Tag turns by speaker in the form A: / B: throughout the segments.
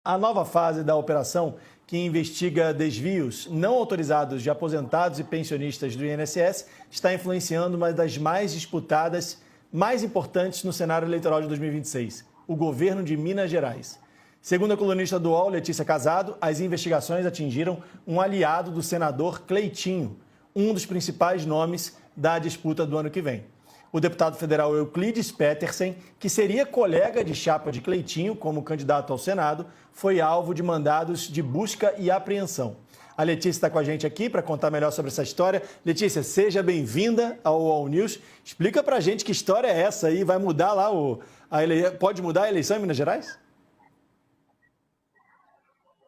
A: A nova fase da operação, que investiga desvios não autorizados de aposentados e pensionistas do INSS, está influenciando uma das mais disputadas, mais importantes no cenário eleitoral de 2026, o governo de Minas Gerais. Segundo a colunista do UOL, Letícia Casado, as investigações atingiram um aliado do senador Cleitinho, um dos principais nomes da disputa do ano que vem. O deputado federal Euclides Petersen, que seria colega de chapa de Cleitinho como candidato ao Senado, foi alvo de mandados de busca e apreensão. A Letícia está com a gente aqui para contar melhor sobre essa história. Letícia, seja bem-vinda ao All News. Explica para a gente que história é essa aí. Vai mudar lá pode mudar a eleição em Minas Gerais?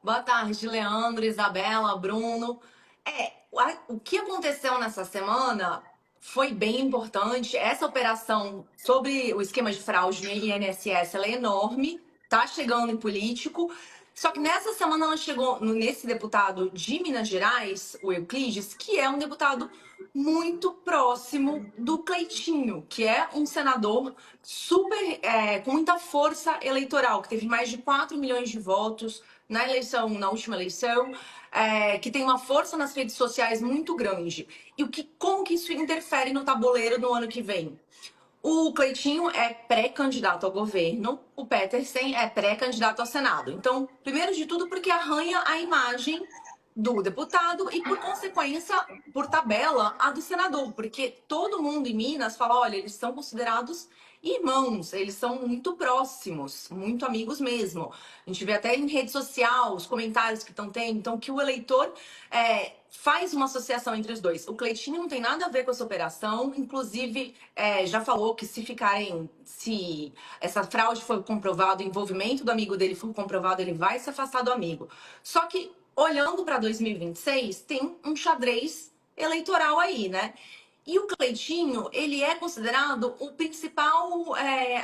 B: Boa tarde, Leandro, Isabela, Bruno. O que aconteceu nessa semana foi bem importante. Essa operação sobre o esquema de fraude no INSS, ela é enorme, tá chegando em político. Só que nessa semana ela chegou nesse deputado de Minas Gerais, o Euclides, que é um deputado muito próximo do Cleitinho, que é um senador super com muita força eleitoral, que teve mais de 4 milhões de votos na última eleição, que tem uma força nas redes sociais muito grande. E como que isso interfere no tabuleiro no ano que vem? O Cleitinho é pré-candidato ao governo, o Petersen é pré-candidato ao Senado. Então, primeiro de tudo, porque arranha a imagem do deputado e, por consequência, por tabela, a do senador. Porque todo mundo em Minas fala, olha, eles são considerados irmãos, eles são muito próximos, muito amigos mesmo. A gente vê até em rede social os comentários que estão tendo, então que o eleitor faz uma associação entre os dois. O Cleitinho não tem nada a ver com essa operação, inclusive já falou que se essa fraude for comprovada, o envolvimento do amigo dele for comprovado, ele vai se afastar do amigo. Só que, olhando para 2026, tem um xadrez eleitoral aí, né? E o Cleitinho, ele é considerado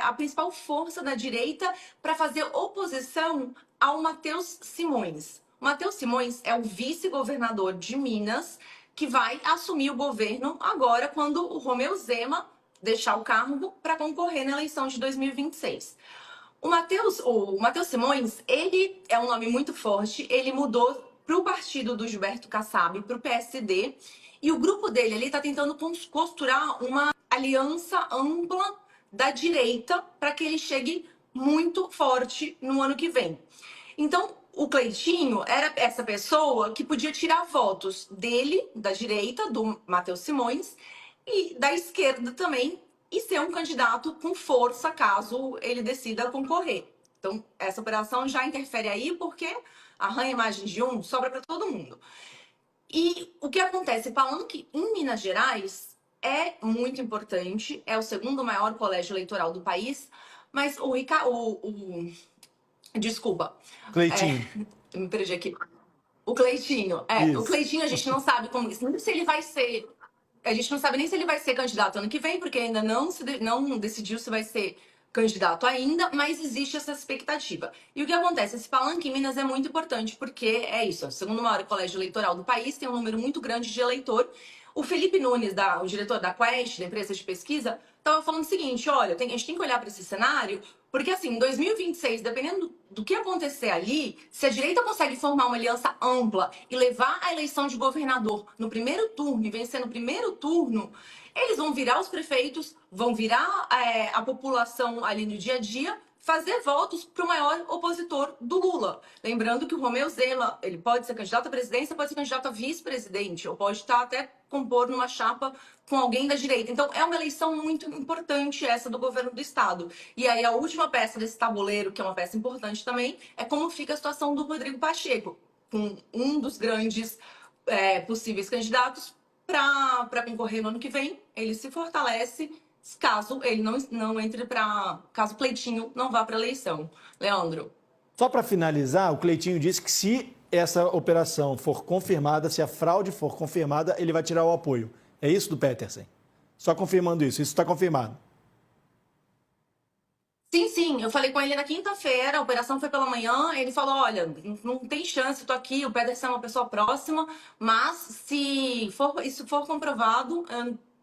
B: a principal força da direita para fazer oposição ao Matheus Simões. O Matheus Simões é o vice-governador de Minas, que vai assumir o governo agora quando o Romeu Zema deixar o cargo para concorrer na eleição de 2026. O Matheus Simões, ele é um nome muito forte, ele mudou para o partido do Gilberto Kassab, para o PSD, e o grupo dele ali está tentando costurar uma aliança ampla da direita para que ele chegue muito forte no ano que vem. Então, o Cleitinho era essa pessoa que podia tirar votos dele, da direita, do Matheus Simões, e da esquerda também, e ser um candidato com força caso ele decida concorrer. Então, essa operação já interfere aí porque arranha a imagem de um, sobra para todo mundo. E o que acontece? Falando que em Minas Gerais é muito importante, é o segundo maior colégio eleitoral do país, mas desculpa.
A: Cleitinho.
B: Me perdi aqui. O Cleitinho.
A: Isso.
B: O Cleitinho a gente não sabe como isso. Se ele vai ser. A gente não sabe nem se ele vai ser candidato ano que vem, porque ainda não decidiu se vai ser candidato ainda, mas existe essa expectativa. E o que acontece? Esse palanque em Minas é muito importante, porque é isso, é o segundo maior colégio eleitoral do país, tem um número muito grande de eleitor. O Felipe Nunes, o diretor da Quest, da empresa de pesquisa, estava falando o seguinte, olha, a gente tem que olhar para esse cenário, porque assim, em 2026, dependendo do que acontecer ali, se a direita consegue formar uma aliança ampla e levar a eleição de governador no primeiro turno e vencer no primeiro turno, eles vão virar os prefeitos, vão virar a população ali no dia a dia, fazer votos para o maior opositor do Lula. Lembrando que o Romeu Zema, ele pode ser candidato à presidência, pode ser candidato a vice-presidente, ou pode estar até compor numa chapa com alguém da direita. Então, é uma eleição muito importante essa do governo do estado. E aí, a última peça desse tabuleiro, que é uma peça importante também, é como fica a situação do Rodrigo Pacheco, com um dos grandes possíveis candidatos para concorrer no ano que vem. Ele se fortalece caso ele não entre caso o Cleitinho não vá para a eleição. Leandro.
A: Só para finalizar, o Cleitinho disse que se essa operação for confirmada, se a fraude for confirmada, ele vai tirar o apoio. É isso do Petersen? Só confirmando isso está confirmado.
B: Sim, eu falei com ele na quinta-feira, a operação foi pela manhã, ele falou, olha, não tem chance, eu tô aqui, o Petersen é uma pessoa próxima, mas se isso for comprovado,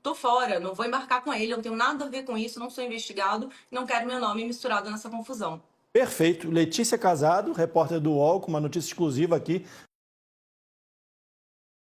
B: tô fora, não vou embarcar com ele, eu não tenho nada a ver com isso, não sou investigado, não quero meu nome misturado nessa confusão.
A: Perfeito. Letícia Casado, repórter do UOL, com uma notícia exclusiva aqui